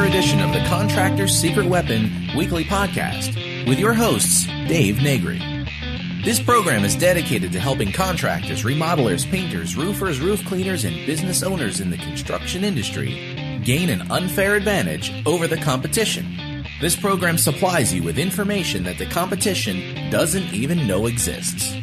edition of the Contractor's Secret Weapon weekly podcast with your hosts, Dave Negri. This program is dedicated to helping contractors, remodelers, painters, roofers, roof cleaners, and business owners in the construction industry gain an unfair advantage over the competition. This program supplies you with information that the competition doesn't even know exists.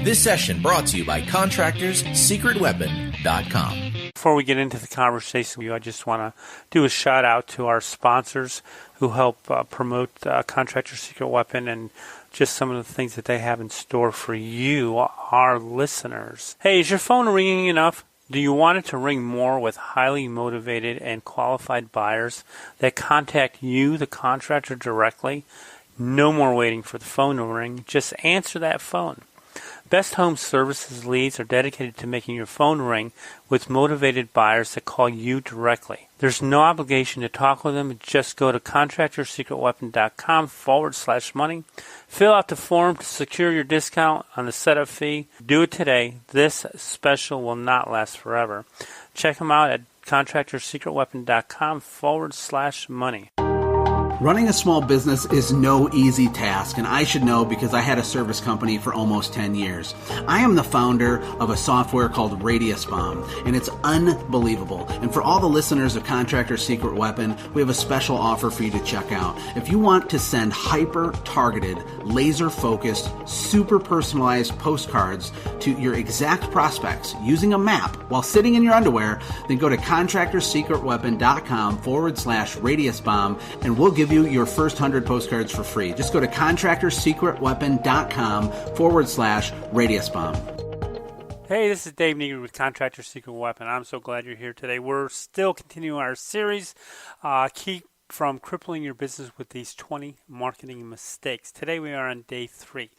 This session brought to you by ContractorsSecretWeapon.com. Before we get into the conversation, I just want to do a shout out to our sponsors who help promote Contractor's Secret Weapon and just some of the things that they have in store for you, our listeners. Hey, is your phone ringing enough? Do you want it to ring more with highly motivated and qualified buyers that contact you, the contractor, directly? No more waiting for the phone to ring. Just answer that phone. Best Home Services leads are dedicated to making your phone ring with motivated buyers that call you directly. There's no obligation to talk with them. Just go to ContractorSecretWeapon.com/money. Fill out the form to secure your discount on the setup fee. Do it today. This special will not last forever. Check them out at ContractorSecretWeapon.com/money. Running a small business is no easy task, and I should know because I had a service company for almost 10 years. I am the founder of a software called Radius Bomb, and it's unbelievable. And for all the listeners of Contractor's Secret Weapon, we have a special offer for you to check out. If you want to send hyper-targeted, laser-focused, super personalized postcards to your exact prospects using a map while sitting in your underwear, then go to ContractorSecretWeapon.com/Radius Bomb, and we'll give you your first 100 postcards for free. Just go to ContractorSecretWeapon.com/Radius Bomb. Hey, this is Dave Negri with Contractor's Secret Weapon. I'm so glad you're here today. We're still continuing our series, Keep from Crippling Your Business with these 20 marketing mistakes. Today we are on day 3.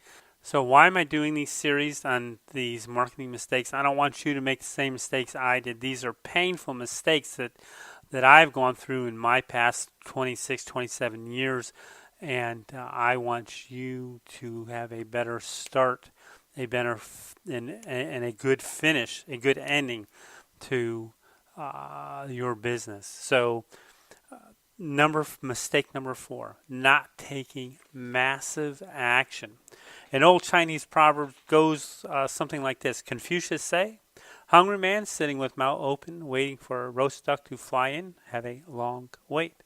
So why am I doing these series on these marketing mistakes? I don't want you to make the same mistakes I did. These are painful mistakes that I've gone through in my past 26, 27 years, and I want you to have a better start, a better and a good finish, a good ending to your business. So mistake number 4, not taking massive action. An old Chinese proverb goes something like this: Confucius say, "Hungry man sitting with mouth open, waiting for a roast duck to fly in, have a long wait."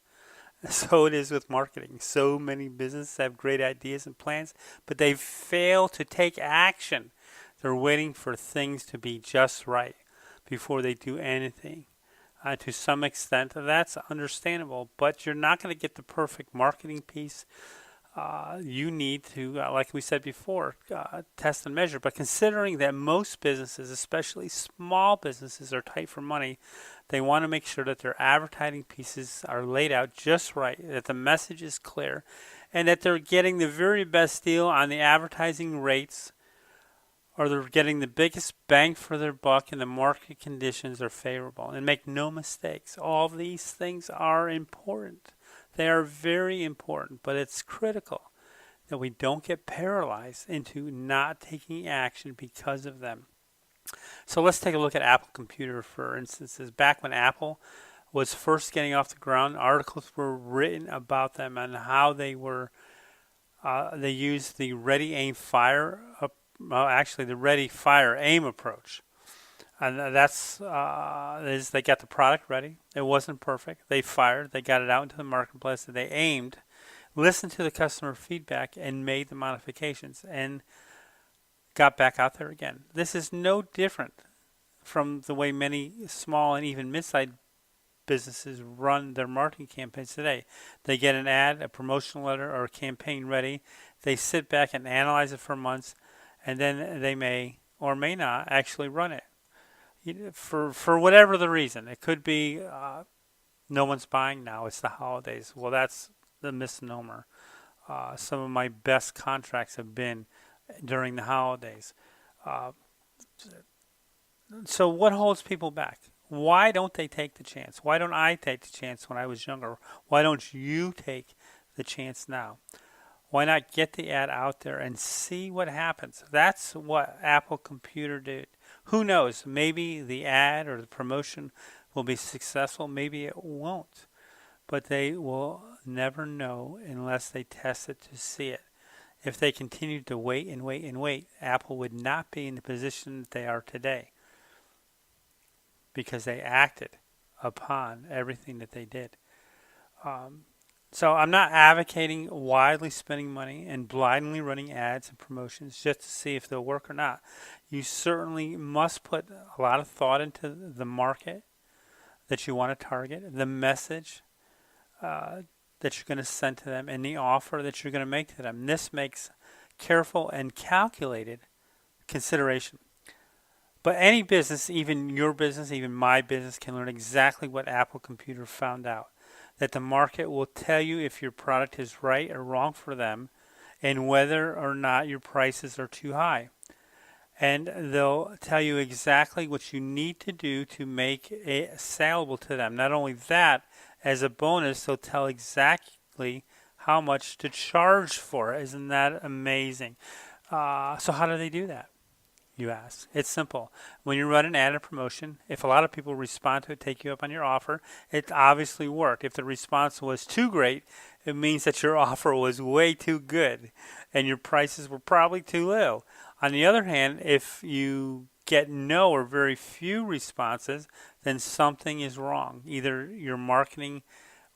So it is with marketing. So many businesses have great ideas and plans, but they fail to take action. They're waiting for things to be just right before they do anything. To some extent, that's understandable, but you're not going to get the perfect marketing piece. You need to, like we said before, test and measure. But considering that most businesses, especially small businesses, are tight for money, they want to make sure that their advertising pieces are laid out just right, that the message is clear, and that they're getting the very best deal on the advertising rates, or they're getting the biggest bang for their buck and the market conditions are favorable. And make no mistakes, all these things are important. They are very important, but it's critical that we don't get paralyzed into not taking action because of them. So let's take a look at Apple Computer, for instance. Back when Apple was first getting off the ground, articles were written about them and how they used the ready, aim, fire, the ready, fire, aim approach. And that's they got the product ready. It wasn't perfect. They fired. They got it out into the marketplace. They aimed, listened to the customer feedback, and made the modifications, and got back out there again. This is no different from the way many small and even mid-sized businesses run their marketing campaigns today. They get an ad, a promotional letter, or a campaign ready. They sit back and analyze it for months, and then they may or may not actually run it. For whatever the reason. It could be no one's buying now, it's the holidays. Well, that's the misnomer. Some of my best contracts have been during the holidays. So what holds people back? Why don't they take the chance? Why don't I take the chance when I was younger? Why don't you take the chance now? Why not get the ad out there and see what happens? That's what Apple Computer did. Who knows? Maybe the ad or the promotion will be successful. Maybe it won't. but they will never know unless they test it to see it. If they continued to wait and wait and wait, Apple would not be in the position that they are today because they acted upon everything that they did. So I'm not advocating widely spending money and blindly running ads and promotions just to see if they'll work or not. You certainly must put a lot of thought into the market that you want to target, the message that you're going to send to them, and the offer that you're going to make to them. This makes careful and calculated consideration. But any business, even your business, even my business, can learn exactly what Apple Computer found out. That the market will tell you if your product is right or wrong for them and whether or not your prices are too high. And they'll tell you exactly what you need to do to make it saleable to them. Not only that, as a bonus, they'll tell exactly how much to charge for it. Isn't that amazing? So how do they do that, you ask? It's simple. When you run an ad or promotion, if a lot of people respond to it, take you up on your offer, it obviously worked. If the response was too great, it means that your offer was way too good and your prices were probably too low. On the other hand, if you get no or very few responses, then something is wrong. Either your marketing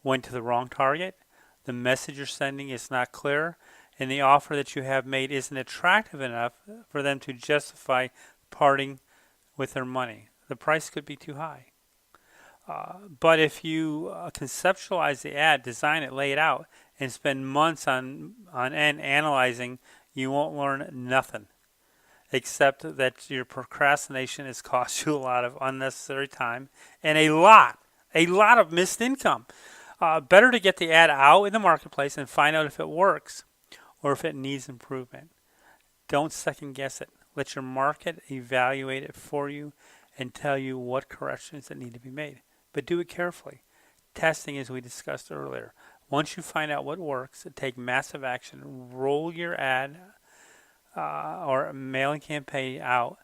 went to the wrong target, the message you're sending is not clear, and the offer that you have made isn't attractive enough for them to justify parting with their money. The price could be too high. But if you conceptualize the ad, design it, lay it out, and spend months on end analyzing, you won't learn nothing, except that your procrastination has cost you a lot of unnecessary time and a lot of missed income. Better to get the ad out in the marketplace and find out if it works or if it needs improvement. Don't second guess it. Let your market evaluate it for you and tell you what corrections that need to be made. But do it carefully. Testing, as we discussed earlier. Once you find out what works, take massive action. Roll your ad or mailing campaign out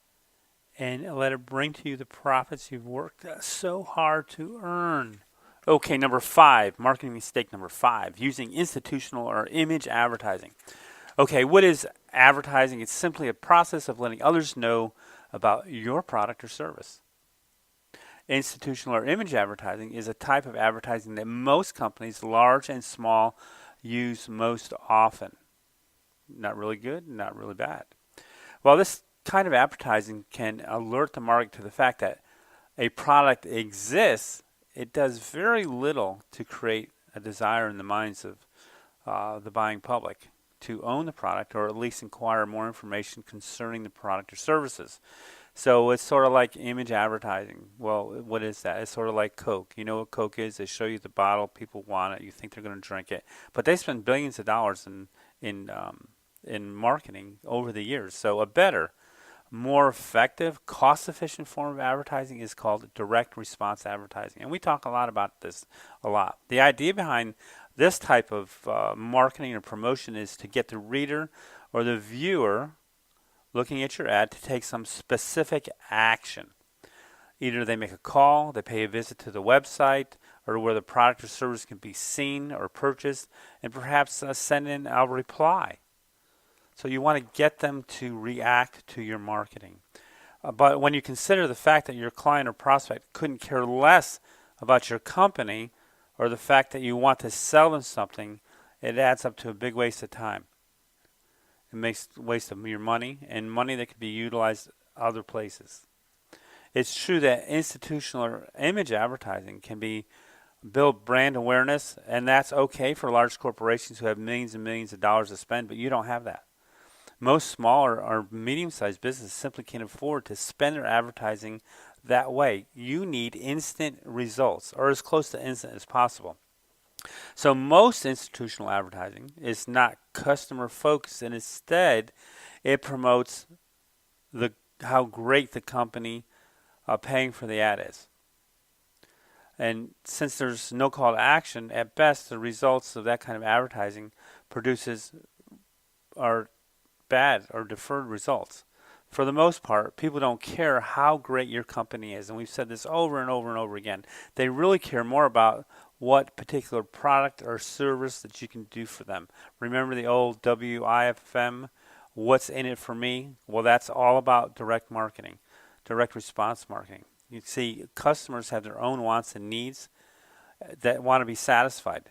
and let it bring to you the profits you've worked so hard to earn. Okay, number 5, marketing mistake number 5, using institutional or image advertising. Okay, what is advertising? It's simply a process of letting others know about your product or service. Institutional or image advertising is a type of advertising that most companies, large and small, use most often. Not really good, not really bad. While this kind of advertising can alert the market to the fact that a product exists, it does very little to create a desire in the minds of the buying public to own the product or at least inquire more information concerning the product or services. So it's sort of like image advertising. Well, what is that? It's sort of like Coke. You know what Coke is? They show you the bottle, people want it, you think they're going to drink it. But they spend billions of dollars in marketing over the years. So a better, more effective, cost-efficient form of advertising is called direct response advertising. And we talk a lot about this a lot. The idea behind this type of marketing or promotion is to get the reader or the viewer looking at your ad to take some specific action. Either they make a call, they pay a visit to the website, or where the product or service can be seen or purchased, and perhaps send in a reply. So you want to get them to react to your marketing. But when you consider the fact that your client or prospect couldn't care less about your company or the fact that you want to sell them something, it adds up to a big waste of time. It makes a waste of your money and money that could be utilized other places. It's true that institutional or image advertising can build brand awareness, and that's okay for large corporations who have millions and millions of dollars to spend, but you don't have that. Most smaller or medium-sized businesses simply can't afford to spend their advertising that way. You need instant results, or as close to instant as possible. So most institutional advertising is not customer focused, and instead it promotes how great the company paying for the ad is. And since there's no call to action, at best the results of that kind of advertising are bad or deferred results. for the most part, people don't care how great your company is. And we've said this over and over and over again. They really care more about what particular product or service that you can do for them. Remember the old WIFM, what's in it for me? Well, that's all about direct marketing, direct response marketing. You see, customers have their own wants and needs that want to be satisfied.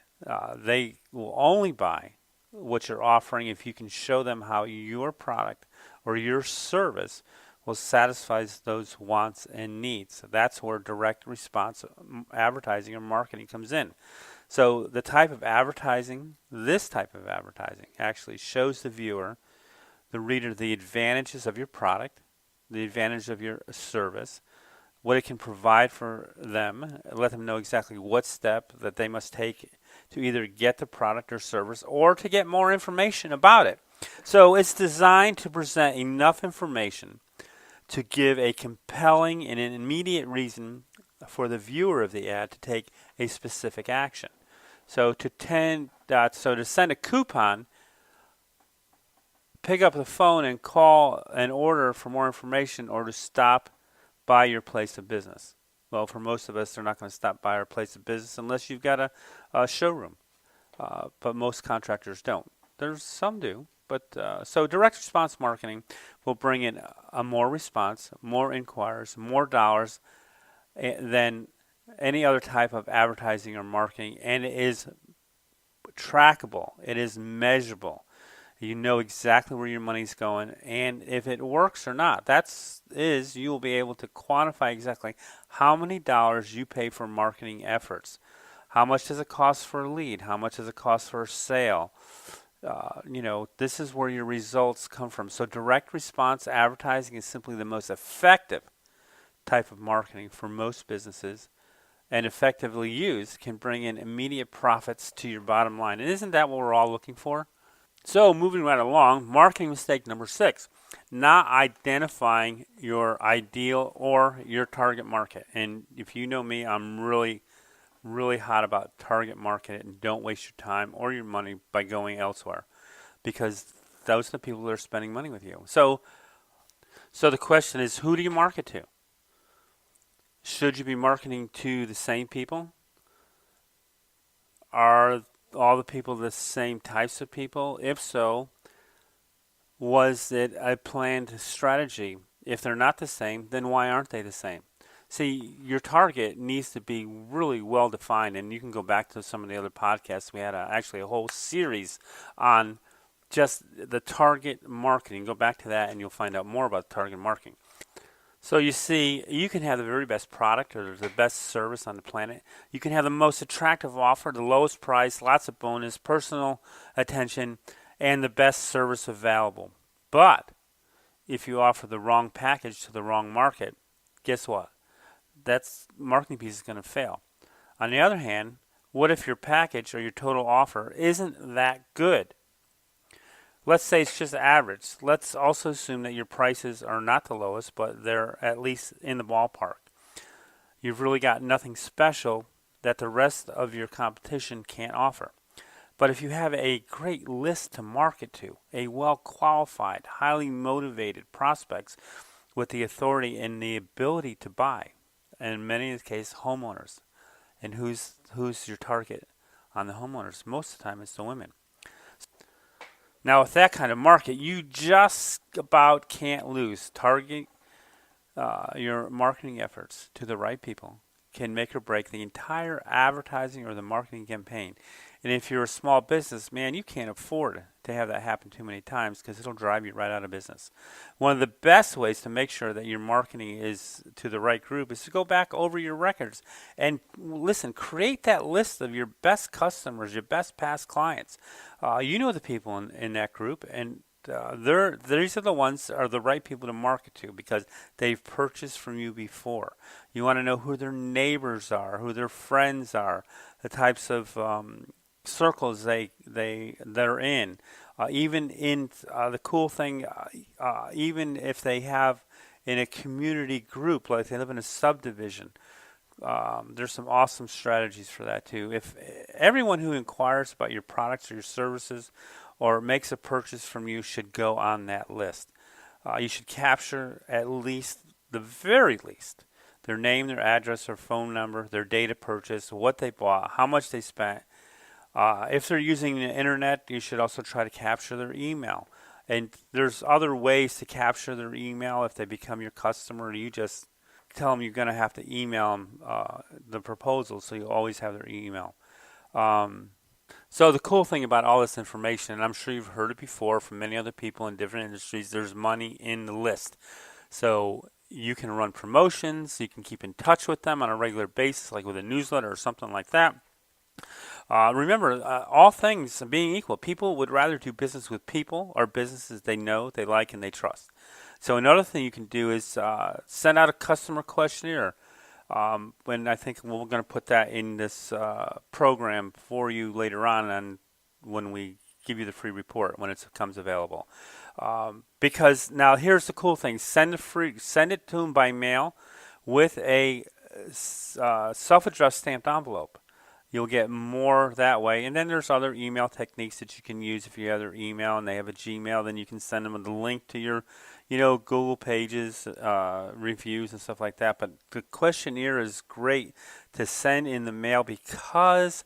They will only buy what you're offering if you can show them how your product or your service will satisfy those wants and needs. So that's where direct response advertising or marketing comes in. So the type of advertising, this type of advertising, actually shows the viewer, the reader, the advantages of your product, the advantage of your service, what it can provide for them, let them know exactly what step that they must take to either get the product or service or to get more information about it. So it's designed to present enough information to give a compelling and an immediate reason for the viewer of the ad to take a specific action. So to send a coupon, pick up the phone and call and order for more information, or to stop by your place of business. Well, for most of us, they're not going to stop by our place of business unless you've got a showroom. But most contractors don't. There's some do. But so direct response marketing will bring in a more response, more inquirers, more dollars than any other type of advertising or marketing, and it is trackable. It is measurable. You know exactly where your money's going, and if it works or not. You will be able to quantify exactly how many dollars you pay for marketing efforts. How much does it cost for a lead? How much does it cost for a sale? This is where your results come from. So direct response advertising is simply the most effective type of marketing for most businesses, and effectively used can bring in immediate profits to your bottom line. And isn't that what we're all looking for? So moving right along, marketing mistake number 6, not identifying your ideal or your target market. And if you know me, I'm really hot about target market, and don't waste your time or your money by going elsewhere, because those are the people that are spending money with you. So the question is, who do you market to? Should you be marketing to the same people? Are all the people the same types of people? If so, was it a planned strategy? If they're not the same, then why aren't they the same? See, your target needs to be really well defined, and you can go back to some of the other podcasts. We had actually a whole series on just the target marketing. Go back to that and you'll find out more about target marketing. So you see, you can have the very best product or the best service on the planet. You can have the most attractive offer, the lowest price, lots of bonus, personal attention, and the best service available. But if you offer the wrong package to the wrong market, guess what? That marketing piece is going to fail. On the other hand, what if your package or your total offer isn't that good? Let's say it's just average. Let's also assume that your prices are not the lowest, but they're at least in the ballpark. You've really got nothing special that the rest of your competition can't offer. But if you have a great list to market to, a well-qualified, highly motivated prospects with the authority and the ability to buy, and in many cases, homeowners. And who's your target on the homeowners? Most of the time, it's the women. Now, with that kind of market, you just about can't lose. Target your marketing efforts to the right people can make or break the entire advertising or the marketing campaign. And if you're a small business, man, you can't afford to have that happen too many times, because it'll drive you right out of business. One of the best ways to make sure that your marketing is to the right group is to go back over your records and listen, create that list of your best customers, your best past clients. You know the people in that group, and these are the ones are the right people to market to, because they've purchased from you before. You want to know who their neighbors are, who their friends are, the types of circles they're in. Even in the cool thing, even if they have in a community group, like they live in a subdivision, there's some awesome strategies for that too. If everyone who inquires about your products or your services or makes a purchase from you should go on that list. You should capture at least, the very least, their name, their address, their phone number, their date of purchase, what they bought, how much they spent. If they're using the internet, you should also try to capture their email. And there's other ways to capture their email. If they become your customer, you just tell them you're going to have to email them the proposal, so you always have their email. So the cool thing about all this information, and I'm sure you've heard it before from many other people in different industries, there's money in the list. So you can run promotions, you can keep in touch with them on a regular basis, like with a newsletter or something like that. Remember, all things being equal, people would rather do business with people or businesses they know, they like, and they trust. So another thing you can do is send out a customer questionnaire. When I think we're going to put that in this program for you later on, and when we give you the free report when it becomes available. Because now here's the cool thing: send it to them by mail with a self-addressed stamped envelope. You'll get more that way. And then there's other email techniques that you can use. If you have their email and they have a Gmail, then you can send them the link to your, Google Pages, reviews and stuff like that. But the questionnaire is great to send in the mail because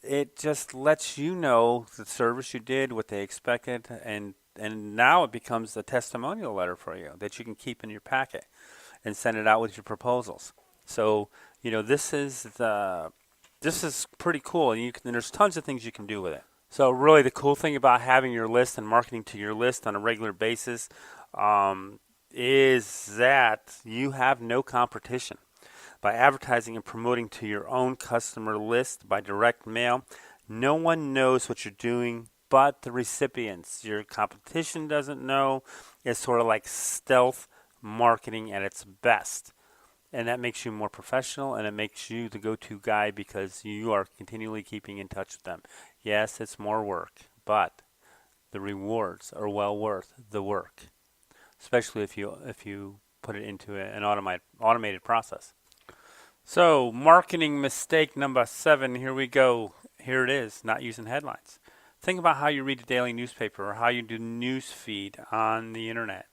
it just lets you know the service you did, what they expected, and now it becomes a testimonial letter for you that you can keep in your packet and send it out with your proposals. So, this is pretty cool, and there's tons of things you can do with it. So really the cool thing about having your list and marketing to your list on a regular basis is that you have no competition. By advertising and promoting to your own customer list by direct mail, no one knows what you're doing but the recipients. Your competition doesn't know. It's sort of like stealth marketing at its best. And that makes you more professional, and it makes you the go-to guy because you are continually keeping in touch with them. Yes, it's more work, but the rewards are well worth the work, especially if you put it into an automated process. So, marketing mistake number 7, here we go. Here it is, not using headlines. Think about how you read a daily newspaper or how you do news feed on the internet.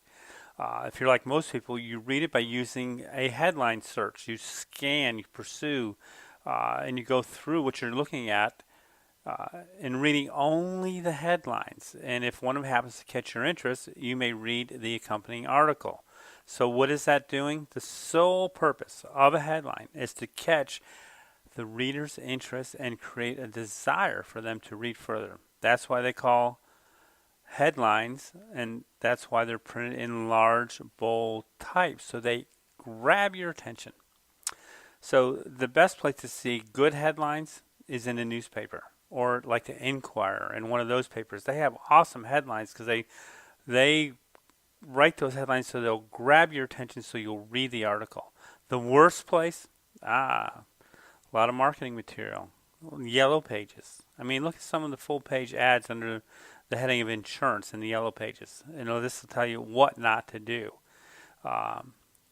If you're like most people, you read it by using a headline search. You scan, you pursue, and you go through what you're looking at and reading only the headlines. And if one of them happens to catch your interest, you may read the accompanying article. So what is that doing? The sole purpose of a headline is to catch the reader's interest and create a desire for them to read further. That's why they call headlines, and that's why they're printed in large, bold type, so they grab your attention. So the best place to see good headlines is in a newspaper, or like the Inquirer in one of those papers. They have awesome headlines because they write those headlines so they'll grab your attention so you'll read the article. The worst place, a lot of marketing material, yellow pages. I mean, look at some of the full-page ads under the heading of insurance in the yellow pages. This will tell you what not to do.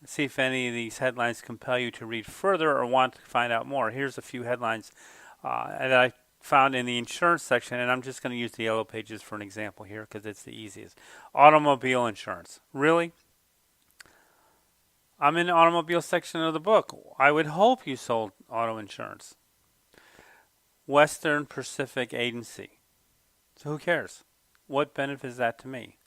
See if any of these headlines compel you to read further or want to find out more. Here's a few headlines that I found in the insurance section, and I'm just going to use the yellow pages for an example here because it's the easiest. Automobile insurance. Really? I'm in the automobile section of the book. I would hope you sold auto insurance. Western Pacific Agency. So who cares? What benefit is that to me?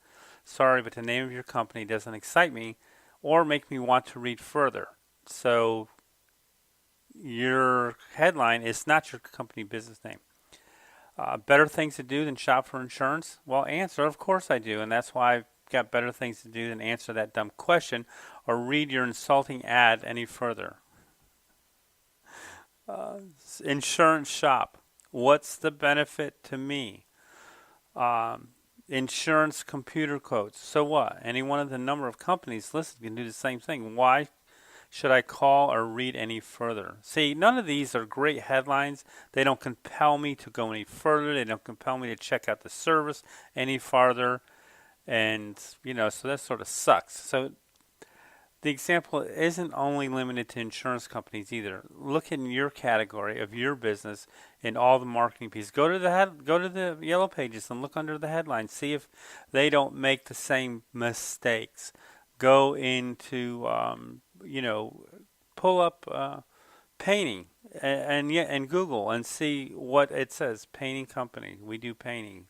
Sorry, but the name of your company doesn't excite me or make me want to read further. So your headline is not your company business name. Better things to do than shop for insurance? Well, answer, of course I do, and that's why I've got better things to do than answer that dumb question or read your insulting ad any further. Insurance shop. What's the benefit to me? Insurance computer quotes. So what? Any one of the number of companies listed can do the same thing. Why should I call or read any further? See, none of these are great headlines. They don't compel me to go any further. They don't compel me to check out the service any farther. And, so that sort of sucks. So the example isn't only limited to insurance companies either. Look in your category of your business in all the marketing pieces. Go to the yellow pages and look under the headlines. See if they don't make the same mistakes. Go into pull up painting and Google and see what it says. Painting company. We do painting.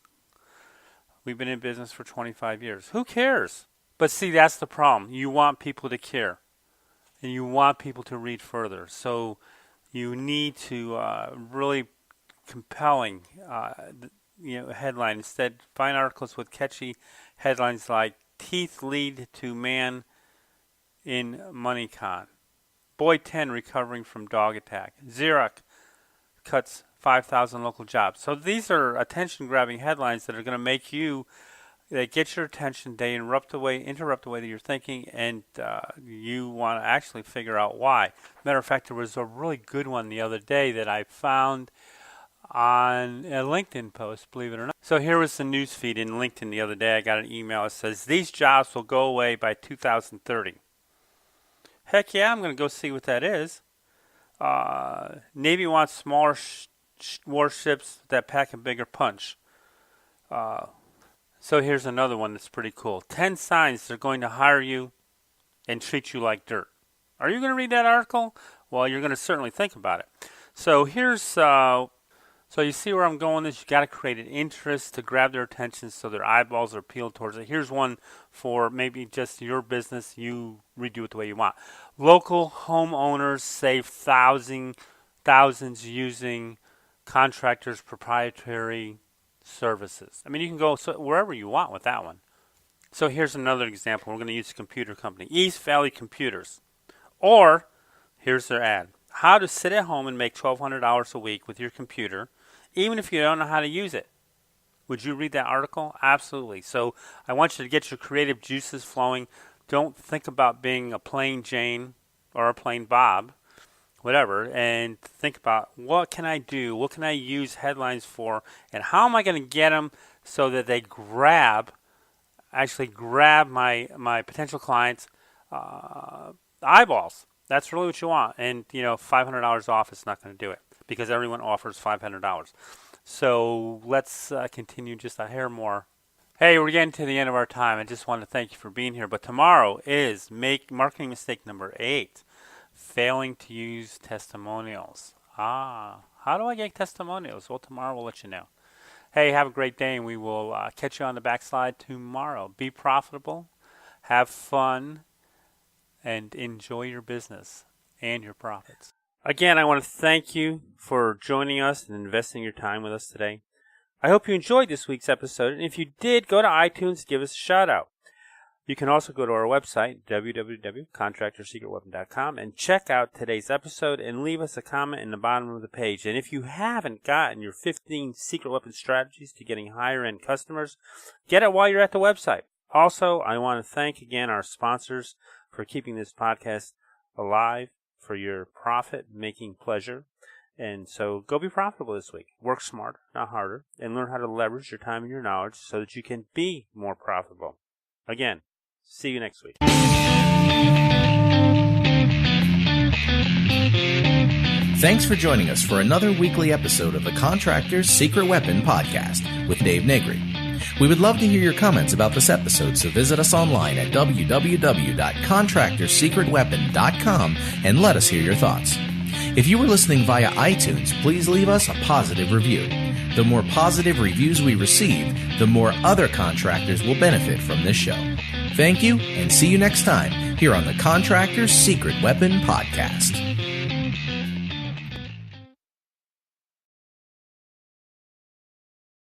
We've been in business for 25 years. Who cares? But see, that's the problem. You want people to care, and you want people to read further. So you need to really compelling, headline. Instead, find articles with catchy headlines like "Teeth Lead to Man in Money Con," "Boy 10 Recovering from Dog Attack," "Xerox Cuts 5,000 Local Jobs." So these are attention-grabbing headlines that are going to make you. They get your attention. They interrupt the way that you're thinking, and you want to actually figure out why. Matter of fact, there was a really good one the other day that I found on a LinkedIn post, believe it or not. So here was the news feed in LinkedIn the other day. I got an email that says, "These jobs will go away by 2030. Heck yeah, I'm going to go see what that is. Navy wants smaller warships that pack a bigger punch. So here's another one that's pretty cool. 10 signs they're going to hire you and treat you like dirt. Are you going to read that article? Well, you're going to certainly think about it. So here's, so you see where I'm going with this. You got to create an interest to grab their attention so their eyeballs are peeled towards it. Here's one for maybe just your business. You redo it the way you want. Local homeowners save thousands using Contractor's proprietary services. I mean, you can go wherever you want with that one. So here's another example. We're going to use a computer company, East Valley Computers. Or, here's their ad. How to sit at home and make $1,200 a week with your computer, even if you don't know how to use it. Would you read that article? Absolutely. So I want you to get your creative juices flowing. Don't think about being a plain Jane or a plain Bob, whatever, and think about what can I do, what can I use headlines for, and how am I going to get them so that they grab my potential clients' eyeballs. That's really what you want. And, $500 off is not going to do it because everyone offers $500. So let's continue just a hair more. Hey, we're getting to the end of our time. I just want to thank you for being here. But tomorrow is marketing mistake number 8. Failing to use testimonials. How do I get testimonials? Well, tomorrow we'll let you know. Hey, have a great day, and we will catch you on the backslide tomorrow. Be profitable, have fun, and enjoy your business and your profits. Again, I want to thank you for joining us and investing your time with us today. I hope you enjoyed this week's episode, and if you did, go to iTunes and give us a shout-out. You can also go to our website, www.contractorsecretweapon.com, and check out today's episode and leave us a comment in the bottom of the page. And if you haven't gotten your 15 secret weapon strategies to getting higher-end customers, get it while you're at the website. Also, I want to thank again our sponsors for keeping this podcast alive for your profit-making pleasure. And so go be profitable this week. Work smarter, not harder, and learn how to leverage your time and your knowledge so that you can be more profitable. Again, see you next week. Thanks for joining us for another weekly episode of the Contractor's Secret Weapon podcast with Dave Negri. We would love to hear your comments about this episode, so visit us online at www.contractorsecretweapon.com and let us hear your thoughts. If you were listening via iTunes, please leave us a positive review. The more positive reviews we receive, the more other contractors will benefit from this show. Thank you, and see you next time here on the Contractor's Secret Weapon Podcast.